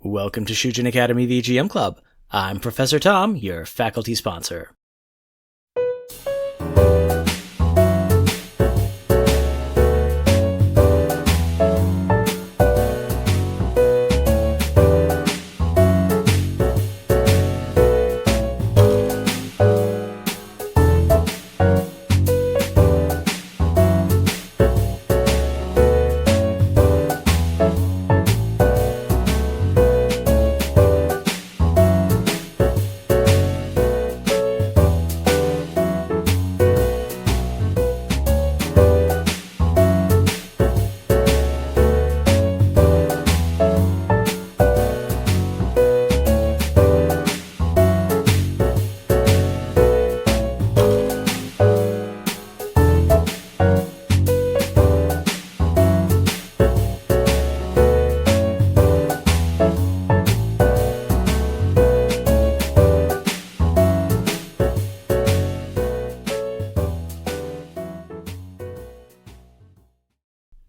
Welcome to Shujin Academy VGM Club. I'm Professor Tom, your faculty sponsor.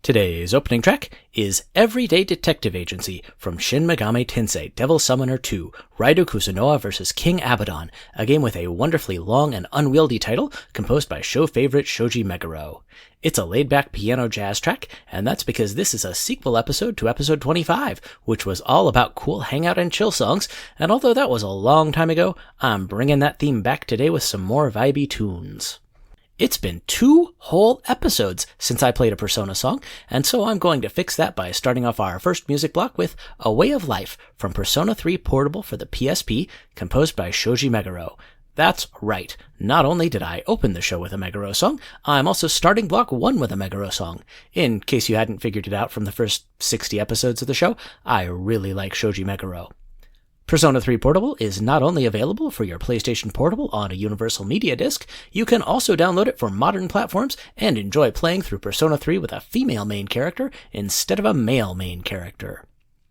Today's opening track is Everyday Detective Agency from Shin Megami Tensei Devil Summoner 2, Raidou Kuzunoha vs. King Abaddon, a game with a wonderfully long and unwieldy title composed by show favorite Shoji Meguro. It's a laid-back piano jazz track, and that's because this is a sequel episode to episode 25, which was all about cool hangout and chill songs, and although that was a long time ago, I'm bringing that theme back today with some more vibey tunes. It's been 2 whole episodes since I played a Persona song, and so I'm going to fix that by starting off our first music block with A Way of Life from Persona 3 Portable for the PSP, composed by Shoji Meguro. That's right, not only did I open the show with a Meguro song, I'm also starting block 1 with a Meguro song. In case you hadn't figured it out from the first 60 episodes of the show, I really like Shoji Meguro. Persona 3 Portable is not only available for your PlayStation Portable on a Universal Media Disc, you can also download it for modern platforms and enjoy playing through Persona 3 with a female main character instead of a male main character.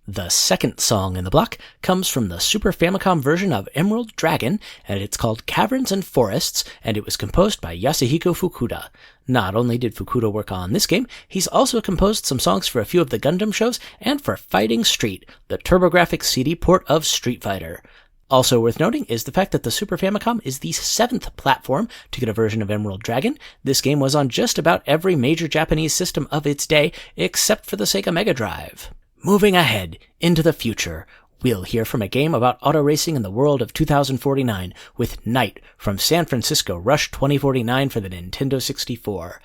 The second song in the block comes from the Super Famicom version of Emerald Dragon, and it's called Caverns and Forests, and it was composed by Yasuhiko Fukuda. Not only did Fukuda work on this game, he's also composed some songs for a few of the Gundam shows and for Fighting Street, the TurboGrafx CD port of Street Fighter. Also worth noting is the fact that the Super Famicom is the 7th platform to get a version of Emerald Dragon. This game was on just about every major Japanese system of its day, except for the Sega Mega Drive. Moving ahead into the future, we'll hear from a game about auto racing in the world of 2049 with Night from San Francisco Rush 2049 for the Nintendo 64.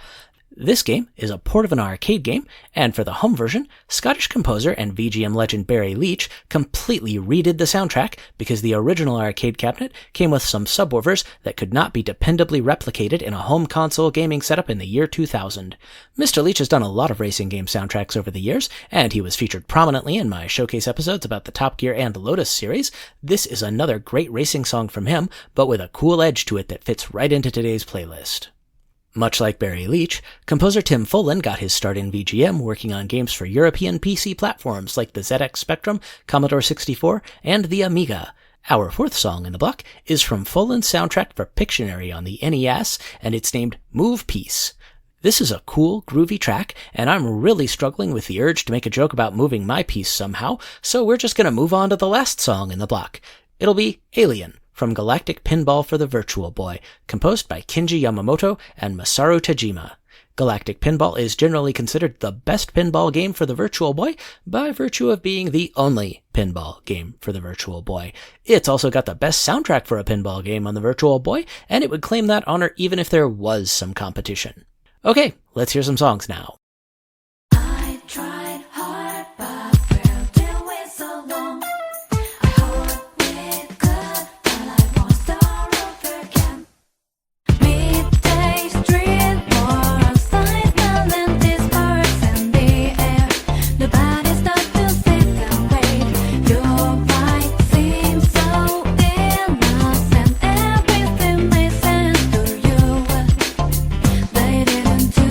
This game is a port of an arcade game, and for the home version, Scottish composer and VGM legend Barry Leitch completely redid the soundtrack because the original arcade cabinet came with some subwoofers that could not be dependably replicated in a home console gaming setup in the year 2000. Mr. Leitch has done a lot of racing game soundtracks over the years, and he was featured prominently in my showcase episodes about the Top Gear and Lotus series. This is another great racing song from him, but with a cool edge to it that fits right into today's playlist. Much like Barry Leitch, composer Tim Follin got his start in VGM working on games for European PC platforms like the ZX Spectrum, Commodore 64, and the Amiga. Our fourth song in the block is from Follin's soundtrack for Pictionary on the NES, and it's named Move Piece. This is a cool, groovy track, and I'm really struggling with the urge to make a joke about moving my piece somehow, so we're just gonna move on to the last song in the block. It'll be Alien from Galactic Pinball for the Virtual Boy, composed by Kenji Yamamoto and Masaru Tajima. Galactic Pinball is generally considered the best pinball game for the Virtual Boy by virtue of being the only pinball game for the Virtual Boy. It's also got the best soundtrack for a pinball game on the Virtual Boy, and it would claim that honor even if there was some competition. Okay, let's hear some songs now. I tried hard, but we'll do it so long. I hope we're good, but I won't start over again. Midday street, moral signs, melodies, sparks in the air. Nobody stops to sit and wait. Your fight seems so innocent. Everything makes sense to you. They didn't do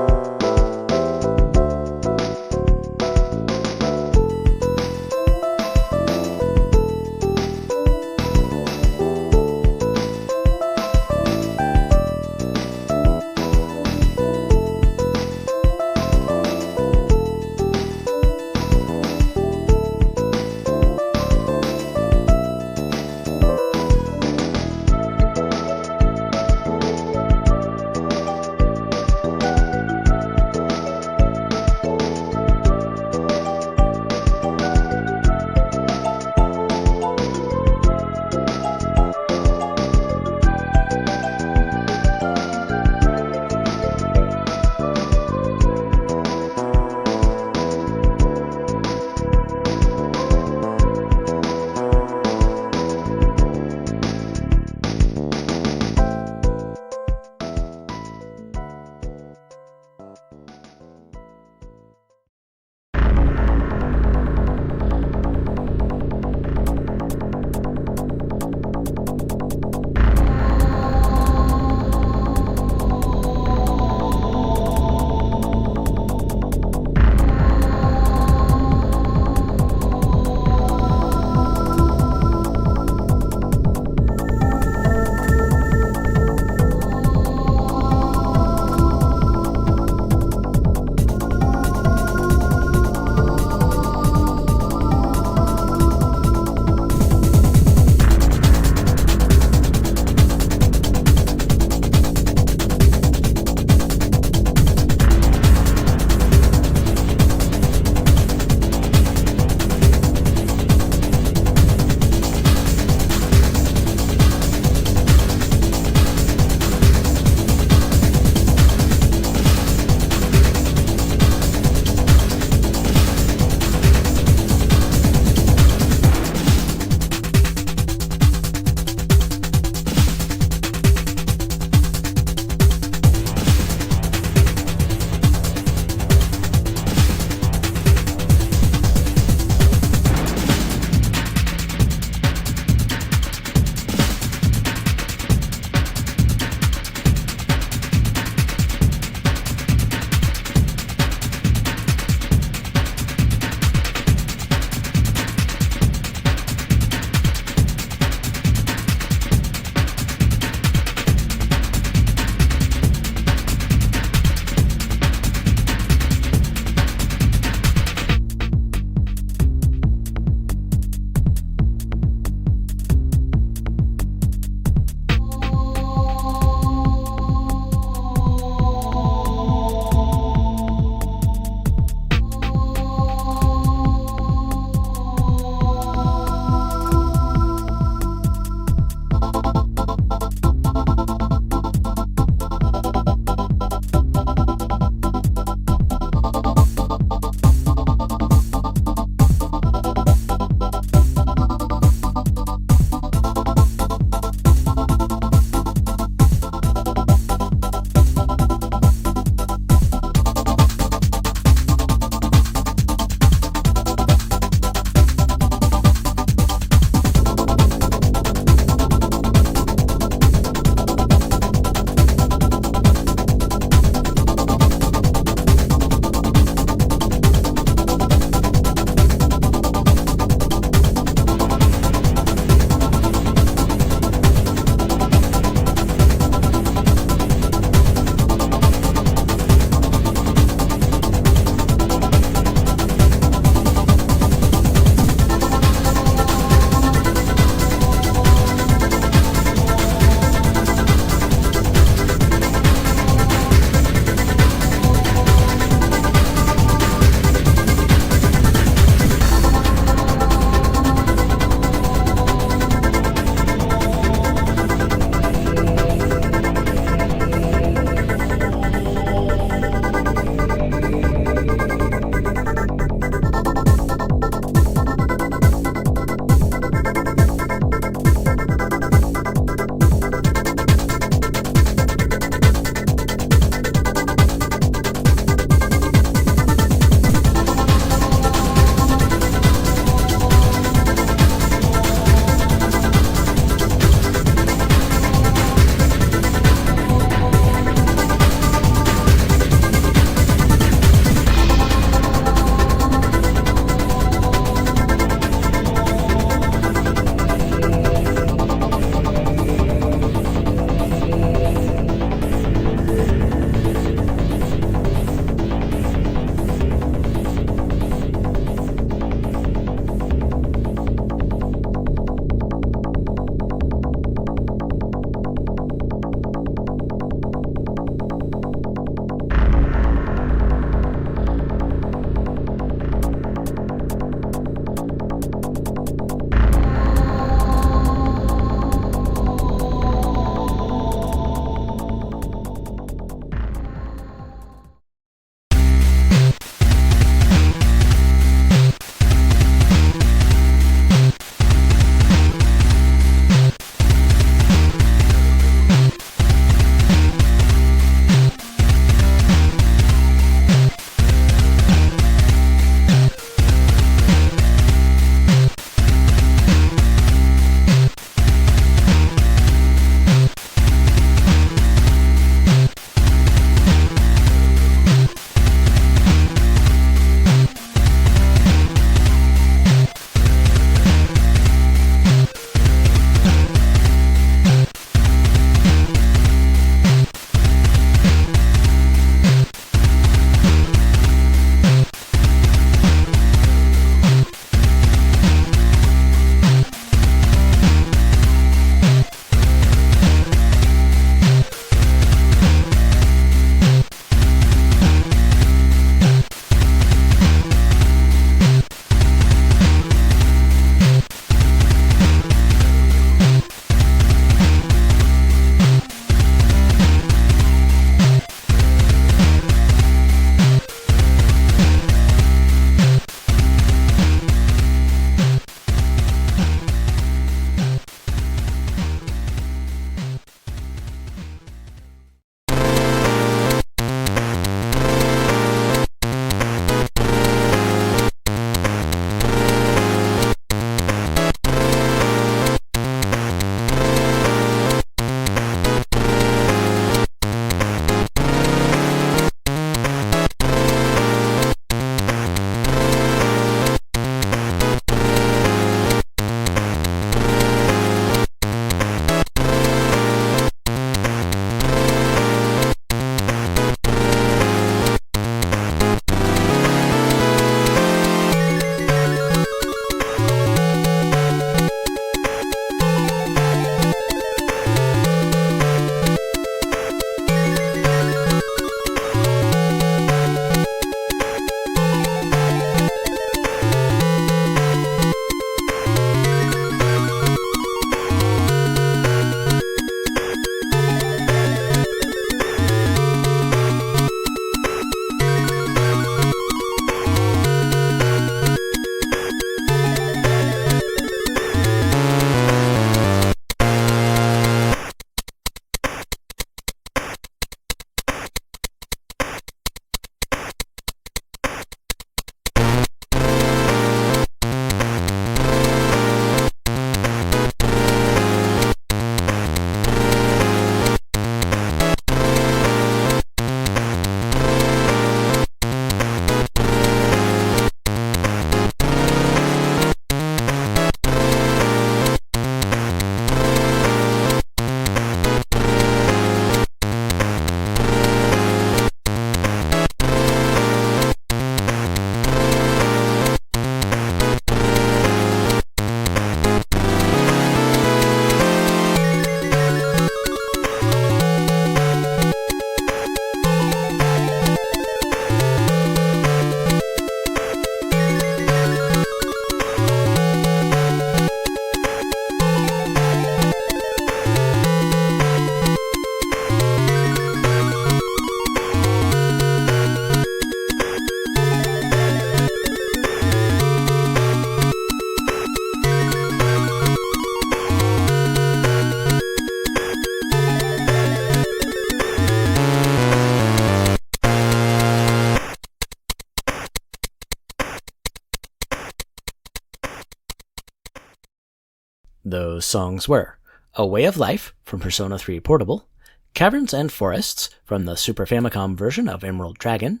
Those songs were A Way of Life from Persona 3 Portable, Caverns and Forests from the Super Famicom version of Emerald Dragon,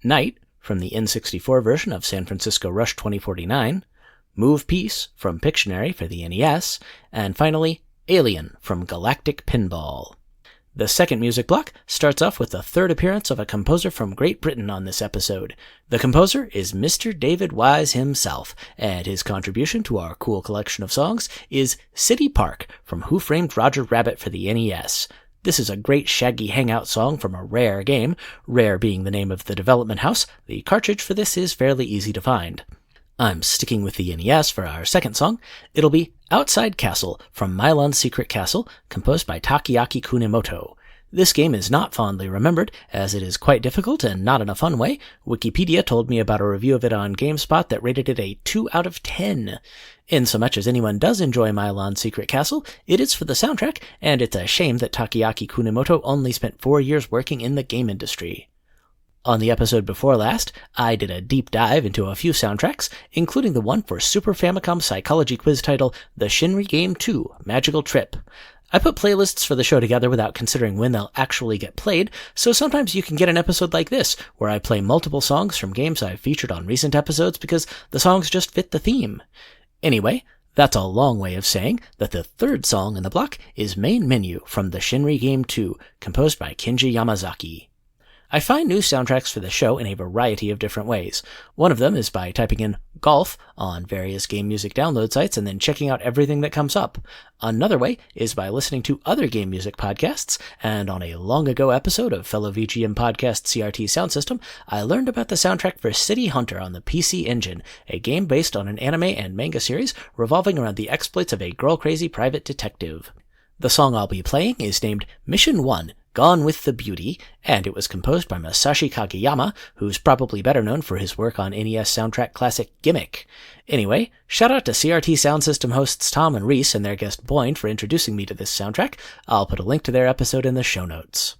Night from the N64 version of San Francisco Rush 2049, Move Peace from Pictionary for the NES, and finally, Alien from Galactic Pinball. The second music block starts off with the third appearance of a composer from Great Britain on this episode. The composer is Mr. David Wise himself, and his contribution to our cool collection of songs is City Park from Who Framed Roger Rabbit for the NES. This is a great shaggy hangout song from a Rare game, Rare being the name of the development house. The cartridge for this is fairly easy to find. I'm sticking with the NES for our second song. It'll be Outside Castle from Milon's Secret Castle, composed by Takeaki Kunimoto. This game is not fondly remembered, as it is quite difficult and not in a fun way. Wikipedia told me about a review of it on GameSpot that rated it a 2 out of 10. Insomuch as anyone does enjoy Milon's Secret Castle, it is for the soundtrack, and it's a shame that Takeaki Kunimoto only spent 4 years working in the game industry. On the episode before last, I did a deep dive into a few soundtracks, including the one for Super Famicom psychology quiz title The Shinri Game 2 Magical Trip. I put playlists for the show together without considering when they'll actually get played, so sometimes you can get an episode like this, where I play multiple songs from games I've featured on recent episodes because the songs just fit the theme. Anyway, that's a long way of saying that the third song in the block is Main Menu from the Shinri Game 2, composed by Kenji Yamazaki. I find new soundtracks for the show in a variety of different ways. One of them is by typing in golf on various game music download sites and then checking out everything that comes up. Another way is by listening to other game music podcasts, and on a long ago episode of fellow VGM podcast CRT Sound System, I learned about the soundtrack for City Hunter on the PC Engine, a game based on an anime and manga series revolving around the exploits of a girl-crazy private detective. The song I'll be playing is named Mission 1, Gone with the Beauty, and it was composed by Masashi Kageyama, who's probably better known for his work on NES soundtrack classic Gimmick. Anyway, shout out to CRT Sound System hosts Tom and Reese and their guest Boyne for introducing me to this soundtrack. I'll put a link to their episode in the show notes.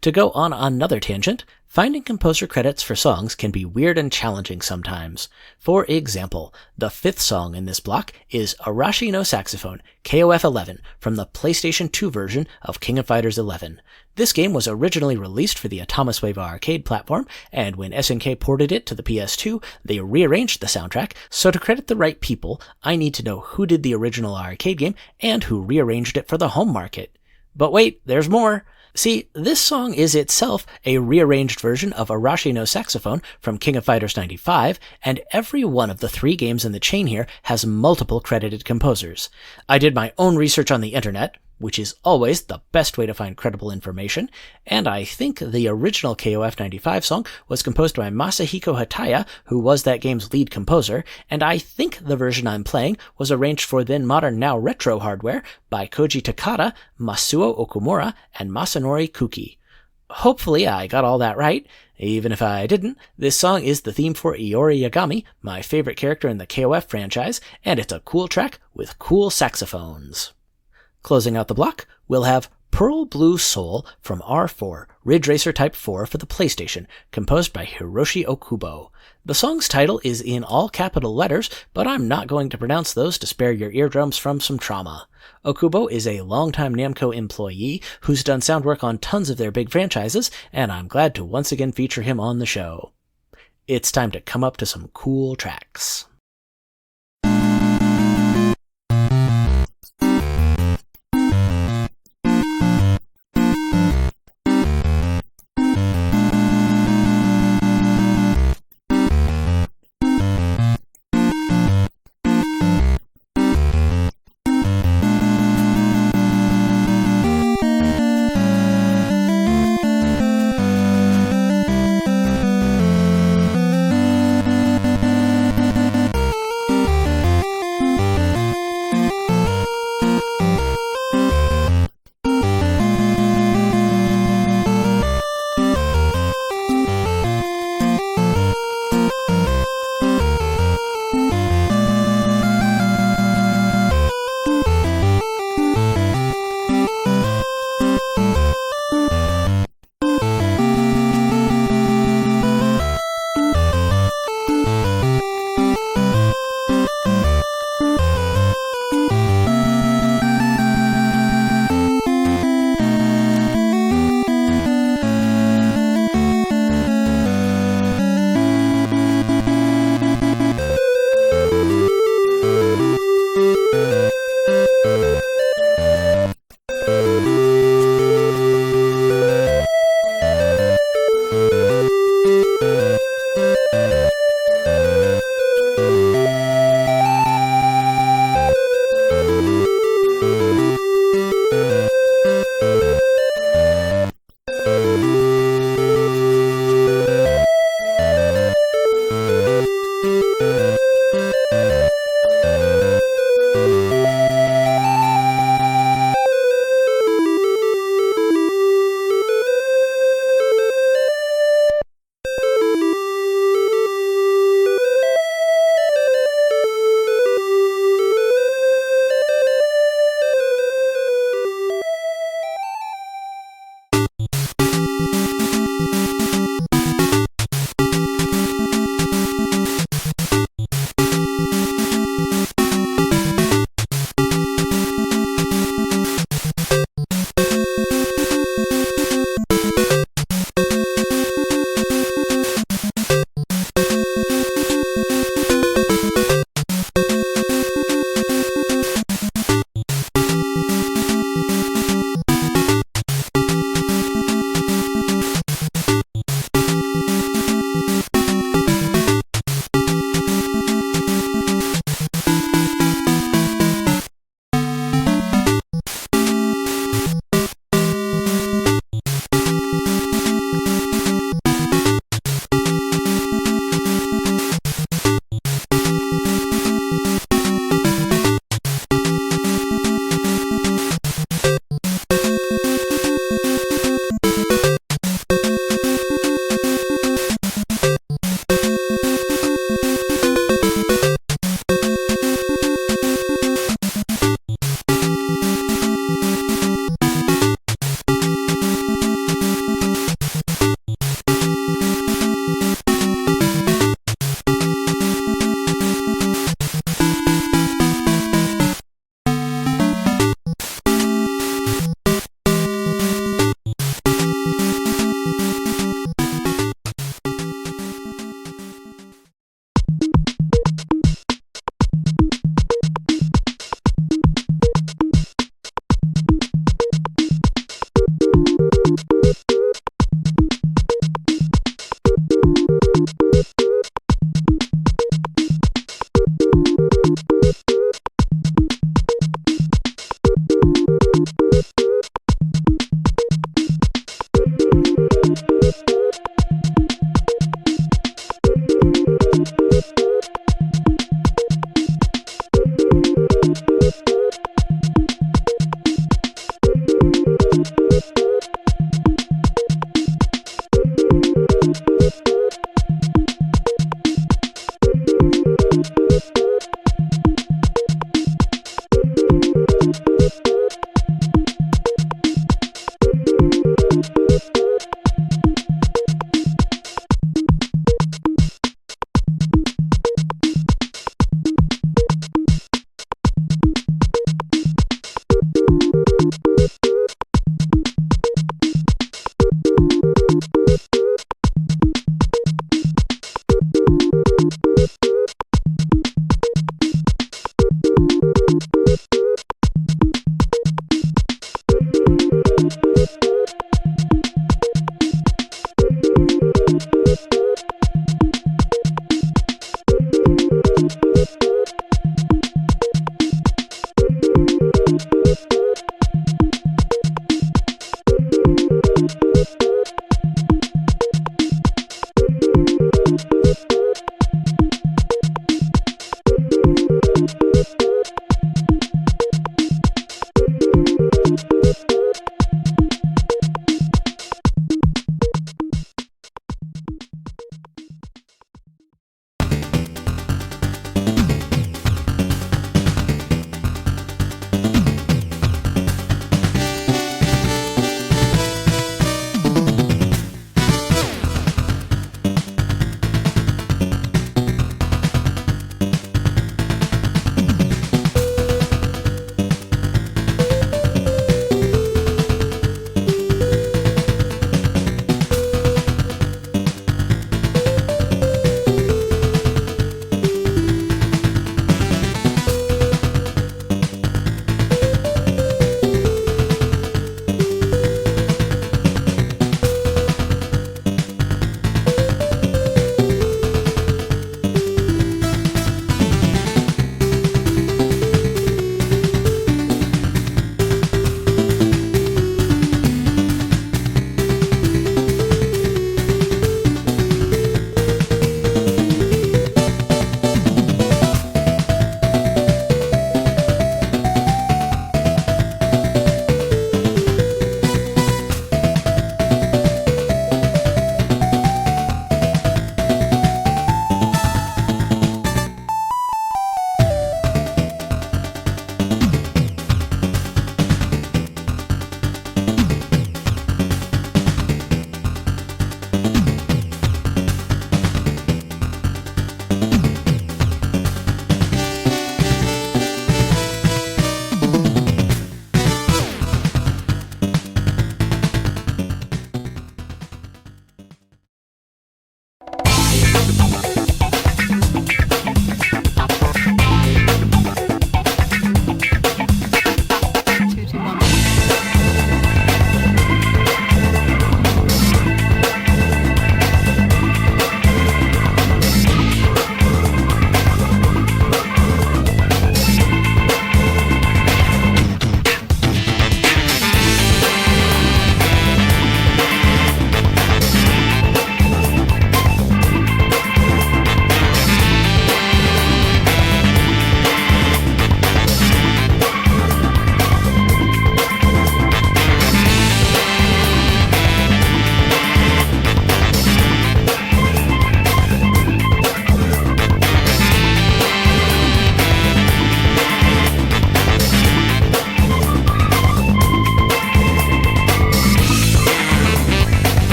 To go on another tangent, finding composer credits for songs can be weird and challenging sometimes. For example, the fifth song in this block is Arashi no Saxophone, KOF 11, from the PlayStation 2 version of King of Fighters 11. This game was originally released for the Atomiswave arcade platform, and when SNK ported it to the PS2, they rearranged the soundtrack, so to credit the right people, I need to know who did the original arcade game and who rearranged it for the home market. But wait, there's more! See, this song is itself a rearranged version of Arashi no Saxophone from King of Fighters 95, and every one of the 3 games in the chain here has multiple credited composers. I did my own research on the internet, which is always the best way to find credible information, and I think the original KOF 95 song was composed by Masahiko Hataya, who was that game's lead composer, and I think the version I'm playing was arranged for then modern now retro hardware by Koji Takada, Masuo Okumura, and Masanori Kuki. Hopefully I got all that right. Even if I didn't, this song is the theme for Iori Yagami, my favorite character in the KOF franchise, and it's a cool track with cool saxophones. Closing out the block, we'll have Pearl Blue Soul from R4, Ridge Racer Type 4 for the PlayStation, composed by Hiroshi Okubo. The song's title is in all capital letters, but I'm not going to pronounce those to spare your eardrums from some trauma. Okubo is a longtime Namco employee who's done sound work on tons of their big franchises, and I'm glad to once again feature him on the show. It's time to come up to some cool tracks.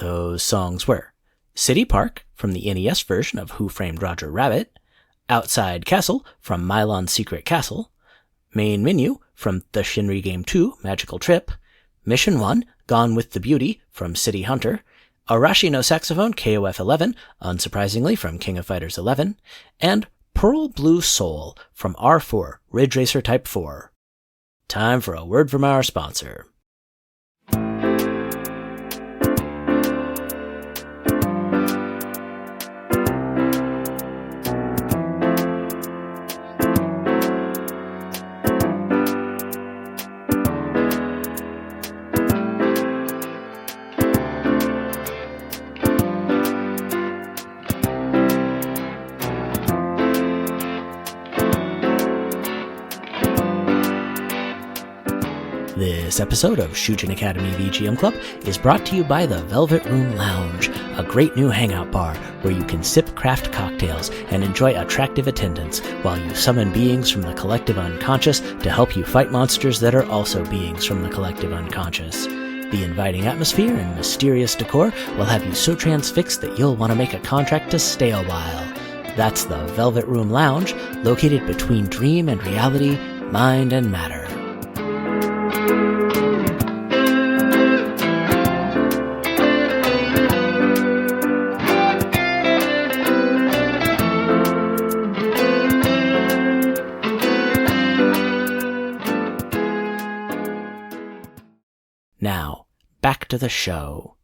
Those songs were City Park from the NES version of Who Framed Roger Rabbit, Outside Castle from Milon's Secret Castle, Main Menu from the Shinri Game 2 Magical Trip, Mission 1 Gone with the Beauty from City Hunter, Arashi no Saxophone KOF 11, unsurprisingly from King of Fighters 11, and Pearl Blue Soul from R4 Ridge Racer Type 4. Time for a word from our sponsor. This episode of Shujin Academy VGM Club is brought to you by the Velvet Room Lounge, a great new hangout bar where you can sip craft cocktails and enjoy attractive attendance while you summon beings from the collective unconscious to help you fight monsters that are also beings from the collective unconscious. The inviting atmosphere and mysterious decor will have you so transfixed that you'll want to make a contract to stay a while. That's the Velvet Room Lounge, located between dream and reality, mind and matter. Now, back to the show.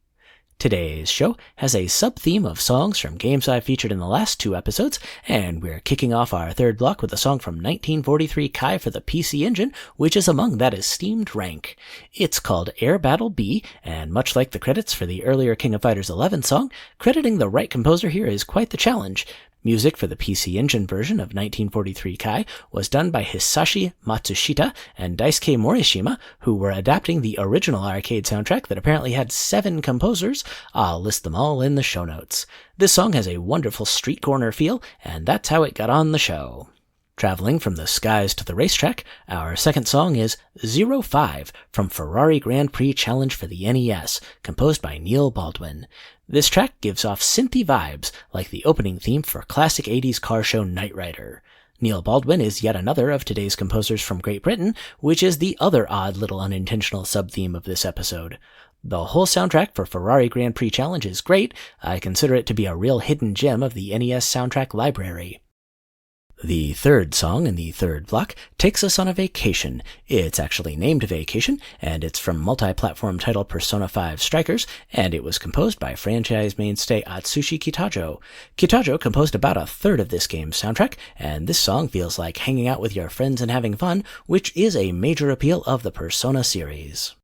Today's show has a sub-theme of songs from games I've featured in the last 2 episodes, and we're kicking off our third block with a song from 1943 Kai for the PC Engine, which is among that esteemed rank. It's called Air Battle B, and much like the credits for the earlier King of Fighters 11 song, crediting the right composer here is quite the challenge. Music for the PC Engine version of 1943 Kai was done by Hisashi Matsushita and Daisuke Morishima, who were adapting the original arcade soundtrack that apparently had 7 composers. I'll list them all in the show notes. This song has a wonderful street corner feel, and that's how it got on the show. Traveling from the skies to the racetrack, our second song is 05 from Ferrari Grand Prix Challenge for the NES, composed by Neil Baldwin. This track gives off synthy vibes, like the opening theme for classic 80s car show Knight Rider. Neil Baldwin is yet another of today's composers from Great Britain, which is the other odd little unintentional sub-theme of this episode. The whole soundtrack for Ferrari Grand Prix Challenge is great. I consider it to be a real hidden gem of the NES soundtrack library. The third song in the third block takes us on a vacation. It's actually named Vacation, and it's from multi-platform title Persona 5 Strikers, and it was composed by franchise mainstay Atsushi Kitajo. Kitajo composed about a third of this game's soundtrack, and this song feels like hanging out with your friends and having fun, which is a major appeal of the Persona series.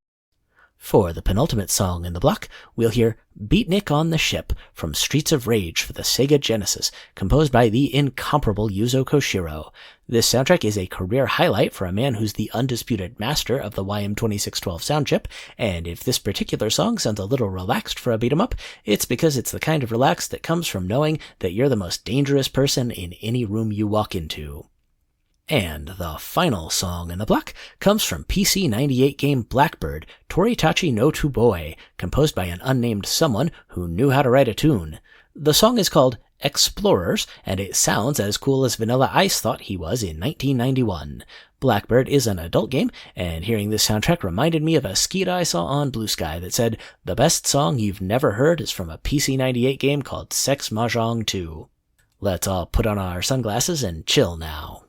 For the penultimate song in the block, we'll hear Beatnik on the Ship from Streets of Rage for the Sega Genesis, composed by the incomparable Yuzo Koshiro. This soundtrack is a career highlight for a man who's the undisputed master of the YM2612 sound chip, and if this particular song sounds a little relaxed for a beat-em-up, it's because it's the kind of relax that comes from knowing that you're the most dangerous person in any room you walk into. And the final song in the block comes from PC 98 game Blackbird, Toritachi no Tuboi, composed by an unnamed someone who knew how to write a tune. The song is called Explorers, and it sounds as cool as Vanilla Ice thought he was in 1991. Blackbird is an adult game, and hearing this soundtrack reminded me of a skit I saw on Blue Sky that said, "The best song you've never heard is from a PC 98 game called Sex Mahjong 2. Let's all put on our sunglasses and chill now.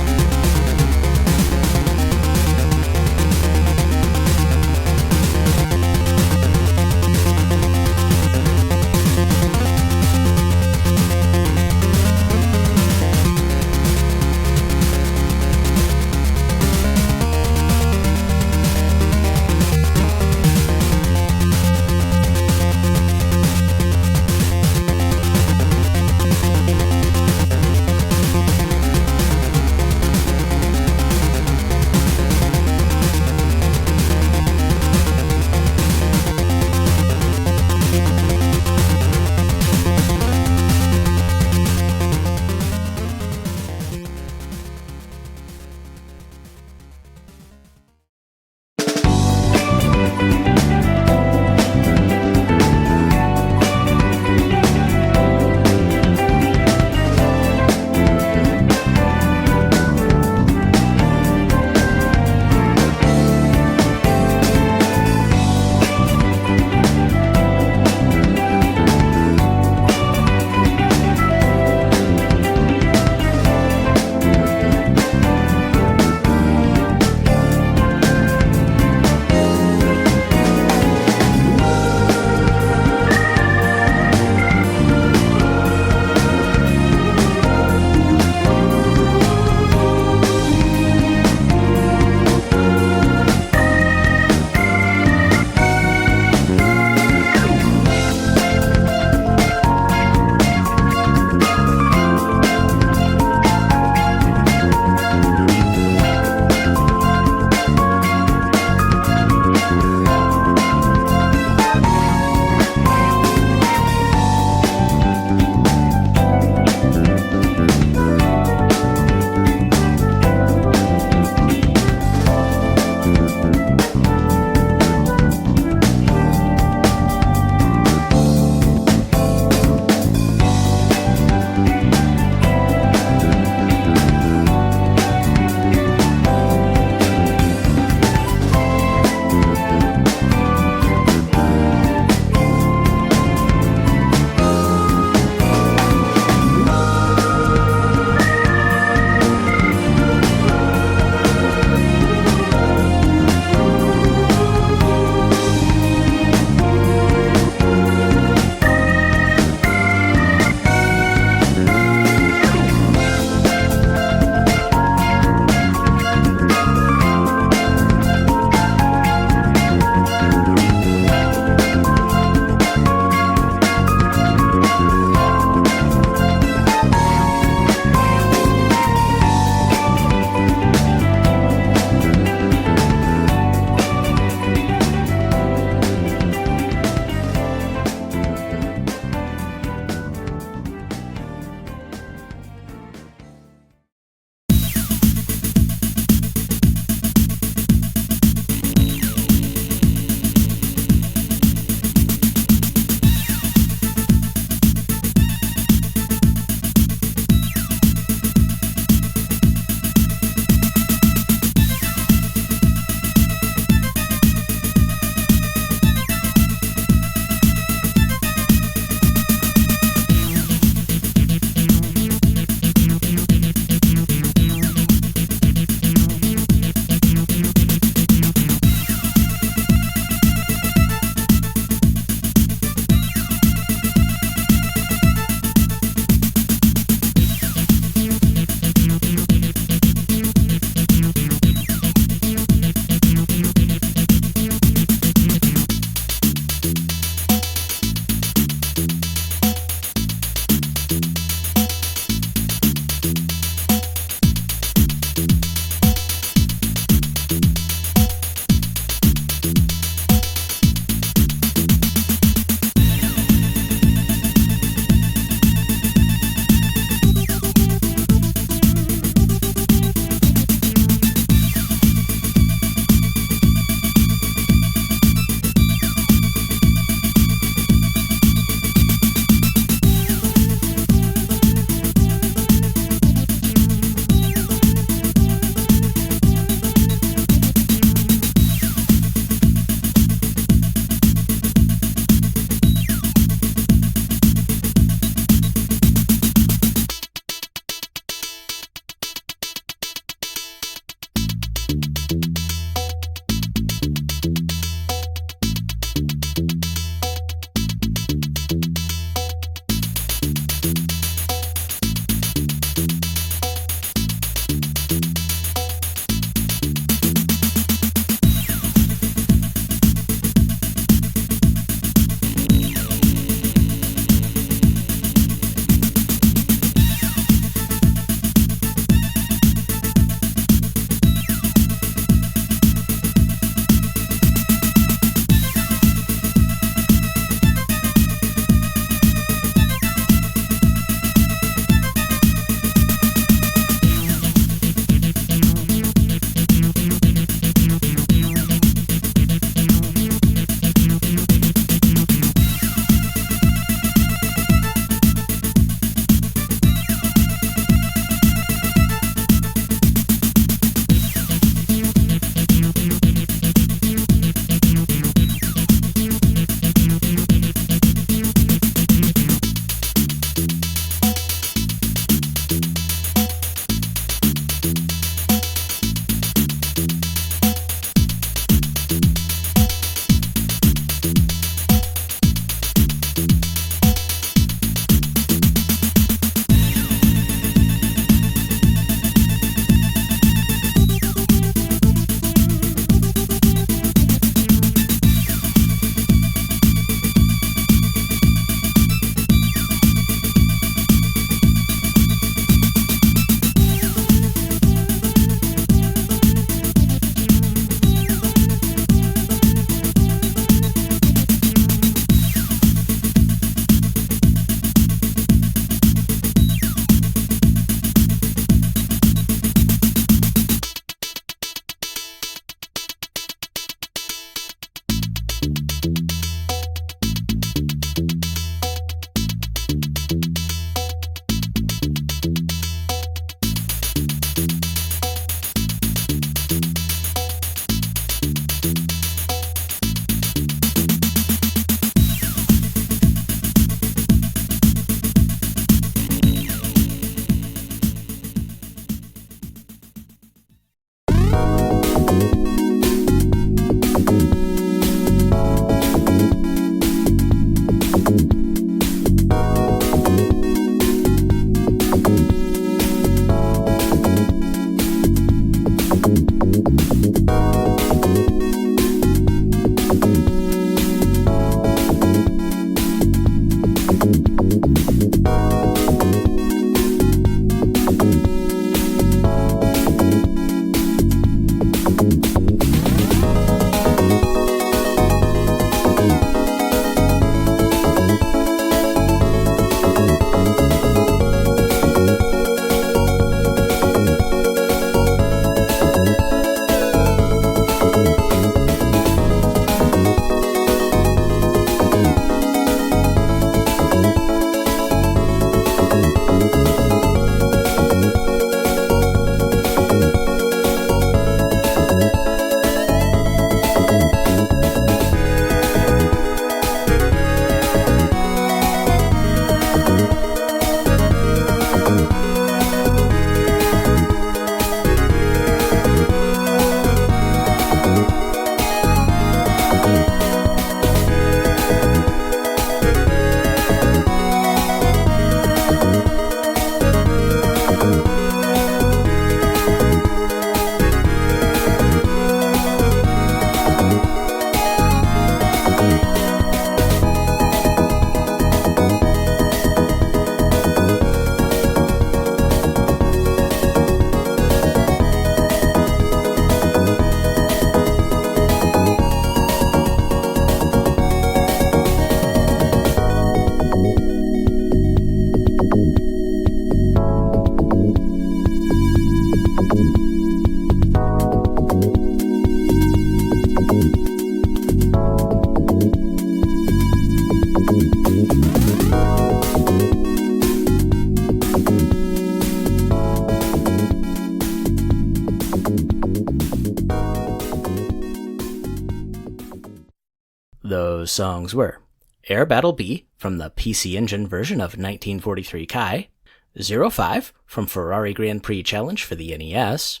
Those songs were Air Battle B from the PC Engine version of 1943 Kai, 05 from Ferrari Grand Prix Challenge for the NES,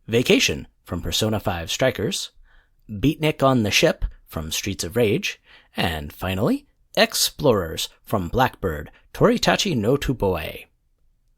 Vacation from Persona 5 Strikers, Beatnik on the Ship from Streets of Rage, and finally, Explorers from Blackbird, Toritachi no Tuboe.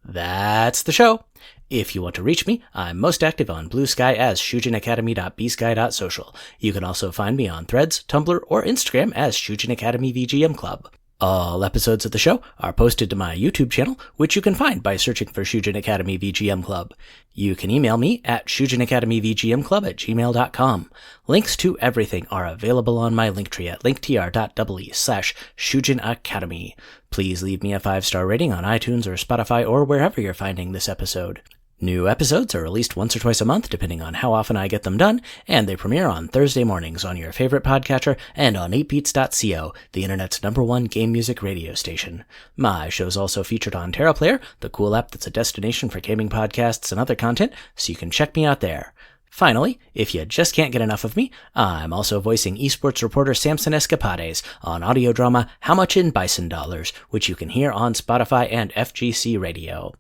That's the show. If you want to reach me, I'm most active on Blue Sky as shujinacademy.bsky.social. You can also find me on Threads, Tumblr, or Instagram as Shujin Academy VGM Club. All episodes of the show are posted to my YouTube channel, which you can find by searching for Shujin Academy VGM Club. You can email me at shujinacademyvgmclub@gmail.com. Links to everything are available on my Linktree at linktr.ee/Shujin Academy. Please leave me a 5-star rating on iTunes or Spotify or wherever you're finding this episode. New episodes are released once or twice a month, depending on how often I get them done, and they premiere on Thursday mornings on your favorite podcatcher and on 8beats.co, the internet's #1 game music radio station. My show's also featured on TerraPlayer, the cool app that's a destination for gaming podcasts and other content, so you can check me out there. Finally, if you just can't get enough of me, I'm also voicing esports reporter Samson Escapades on audio drama How Much in Bison Dollars, which you can hear on Spotify and FGC Radio.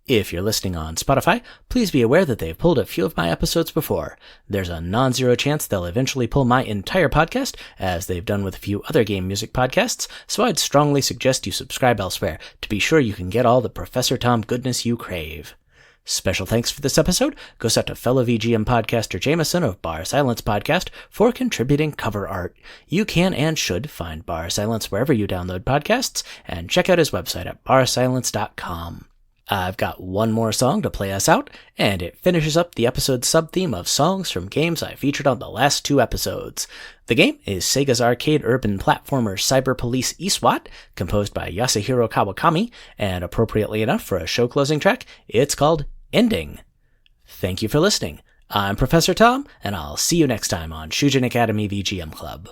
If you're listening on Spotify, please be aware that they've pulled a few of my episodes before. There's a non-zero chance they'll eventually pull my entire podcast, as they've done with a few other game music podcasts, so I'd strongly suggest you subscribe elsewhere to be sure you can get all the Professor Tom goodness you crave. Special thanks for this episode goes out to fellow VGM podcaster Jameson of Bar Silence Podcast for contributing cover art. You can and should find Bar Silence wherever you download podcasts, and check out his website at barsilence.com. I've got one more song to play us out, and it finishes up the episode's sub-theme of songs from games I featured on the last 2 episodes. The game is Sega's arcade urban platformer Cyber Police eSWAT, composed by Yasuhiro Kawakami, and appropriately enough for a show closing track, it's called Ending. Thank you for listening. I'm Professor Tom, and I'll see you next time on Shujin Academy VGM Club.